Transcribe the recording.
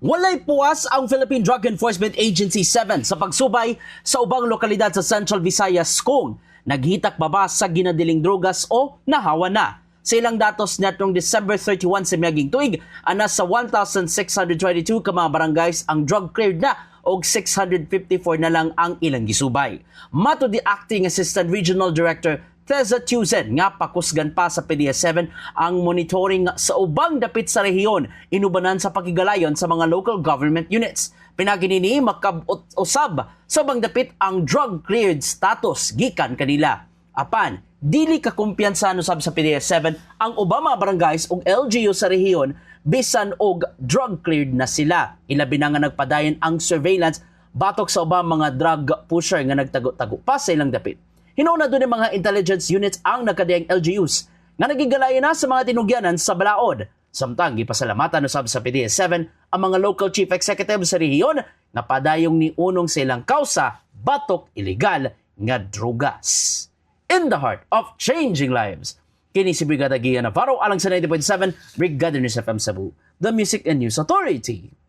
Walay puwas ang Philippine Drug Enforcement Agency 7 sa pagsubay sa ubang lokalidad sa Central Visayas kung naghitak ba ba sa ginadiling drogas o nahawa na. Sa ilang datos netong December 31 sa miaging tuig, anas sa 1,622 ka mga barangays ang drug cleared na o 654 na lang ang ilang gisubay. Mato di Acting Assistant Regional Director Teza Tuzen nga pakusgan pa sa PDS7 ang monitoring sa ubang dapit sa rehiyon inubanan sa pakigalayon sa mga local government units. Pinaginini makabot-usab sa ubang dapit ang drug cleared status gikan kanila. Apan, dili ka kumpiyansa usab sa PDS7 ang ubang mga barangays ug LGU sa rehiyon bisan og drug cleared na sila. Ilabi na nga nagpadayon ang surveillance batok sa ubang mga drug pusher nga nagtago-tago pa sa ilang dapit. Hinauna doon ng mga intelligence units ang nakadiyang LGUs nga nagigalayan na sa mga tinugyanan sa balaod. Samtang gipasalamatan usab sa PDS7 ang mga local chief executive sa rehiyon na padayong ni unong sa ilang kausa batok illegal nga drogas. In the heart of changing lives, kini si Brigada Gia Navarro alang sa 90.7 Brigada News FM Cebu, the Music and News Authority.